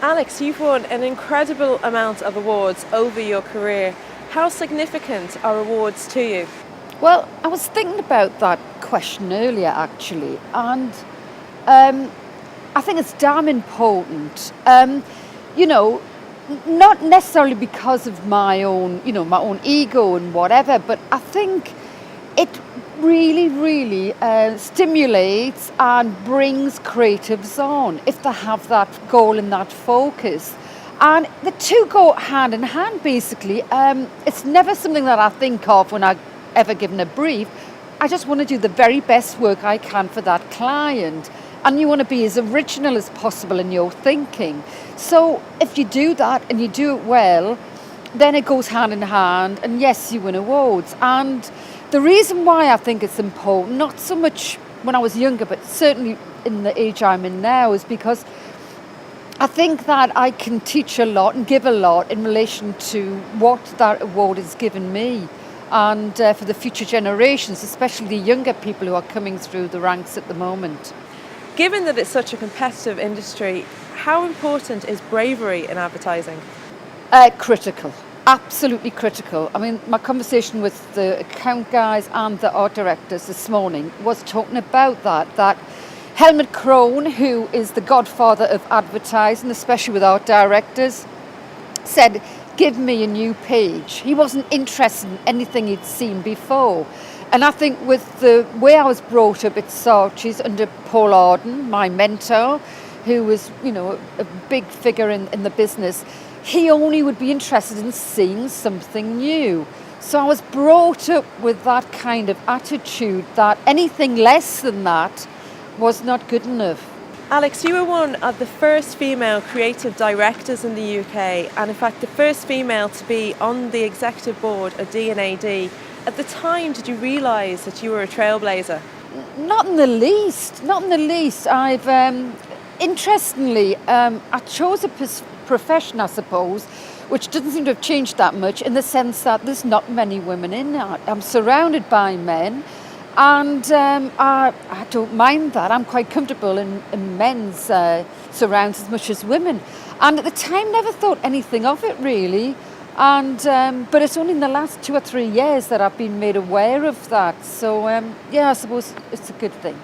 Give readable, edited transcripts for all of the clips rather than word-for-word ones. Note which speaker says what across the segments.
Speaker 1: Alex, you've won an incredible amount of awards over your career. How significant are awards to you?
Speaker 2: Well, I was thinking about that question earlier, actually, and I think it's damn important. Not necessarily because of my own ego and whatever, but I think it really stimulates and brings creatives on if they have that goal and that focus. And the two go hand in hand, basically. It's never something that I think of when I'm ever given a brief. I just want to do the very best work I can for that client. And you want to be as original as possible in your thinking. So if you do that and you do it well, then it goes hand in hand. And yes, you win awards. And the reason why I think it's important, not so much when I was younger, but certainly in the age I'm in now, is because I think that I can teach a lot and give a lot in relation to what that award has given me. And for the future generations, especially the younger people who are coming through the ranks at the moment.
Speaker 1: Given that it's such a competitive industry, how important is bravery in advertising?
Speaker 2: Critical, absolutely critical. I mean, my conversation with the account guys and the art directors this morning was talking about that Helmut Krohn, who is the godfather of advertising, especially with art directors, said, give me a new page. He wasn't interested in anything he'd seen before. And I think with the way I was brought up at Saatchi's under Paul Arden, my mentor, who was, a big figure in the business, he only would be interested in seeing something new. So I was brought up with that kind of attitude that anything less than that was not good enough.
Speaker 1: Alex, you were one of the first female creative directors in the UK, and in fact the first female to be on the executive board of D&AD. At the time, did you realise that you were a trailblazer?
Speaker 2: Not in the least. I've, interestingly, I chose a profession, I suppose, which doesn't seem to have changed that much in the sense that there's not many women in art. I'm surrounded by men, and I don't mind that. I'm quite comfortable in men's surrounds as much as women. And at the time, never thought anything of it, really. And but it's only in the last 2 or 3 years that I've been made aware of that. So I suppose it's a good thing.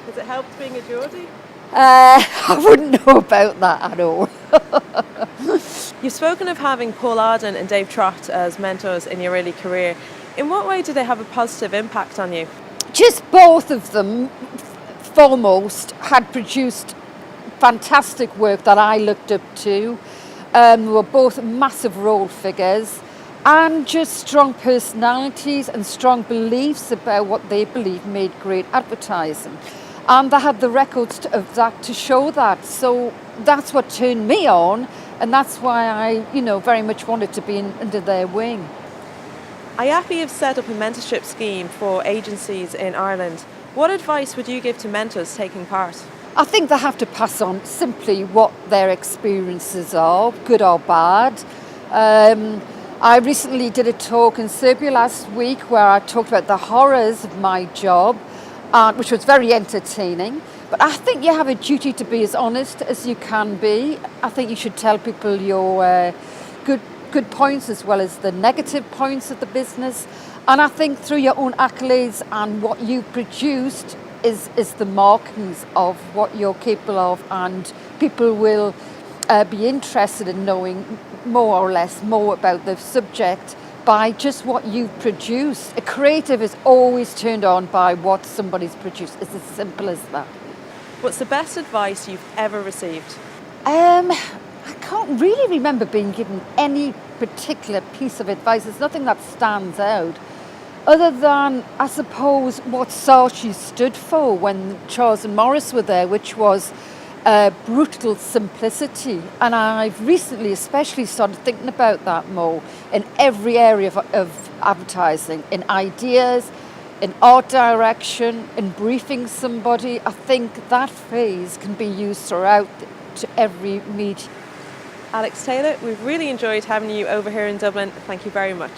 Speaker 1: Has it helped being a Geordie?
Speaker 2: I wouldn't know about that at all.
Speaker 1: You've spoken of having Paul Arden and Dave Trott as mentors in your early career. In what way do they have a positive impact on you?
Speaker 2: Just both of them, foremost, had produced fantastic work that I looked up to. Were both massive role figures and just strong personalities and strong beliefs about what they believed made great advertising. And they had the records of that to show that. So that's what turned me on, and that's why I, very much wanted to be under their wing.
Speaker 1: IAPI have set up a mentorship scheme for agencies in Ireland. What advice would you give to mentors taking part?
Speaker 2: I think they have to pass on simply what their experiences are, good or bad. I recently did a talk in Serbia last week where I talked about the horrors of my job, which was very entertaining. But I think you have a duty to be as honest as you can be. I think you should tell people your good points as well as the negative points of the business. And I think through your own accolades and what you produced is the markings of what you're capable of, and people will be interested in knowing more or less more about the subject by just what you've produced. A creative is always turned on by what somebody's produced. It's as simple as that.
Speaker 1: What's the best advice you've ever received?
Speaker 2: I can't really remember being given any particular piece of advice. There's nothing that stands out. Other than, I suppose, what Saatchi stood for when Charles and Morris were there, which was brutal simplicity. And I've recently especially started thinking about that more in every area of advertising, in ideas, in art direction, in briefing somebody. I think that phrase can be used throughout to every medium.
Speaker 1: Alex Taylor, we've really enjoyed having you over here in Dublin. Thank you very much.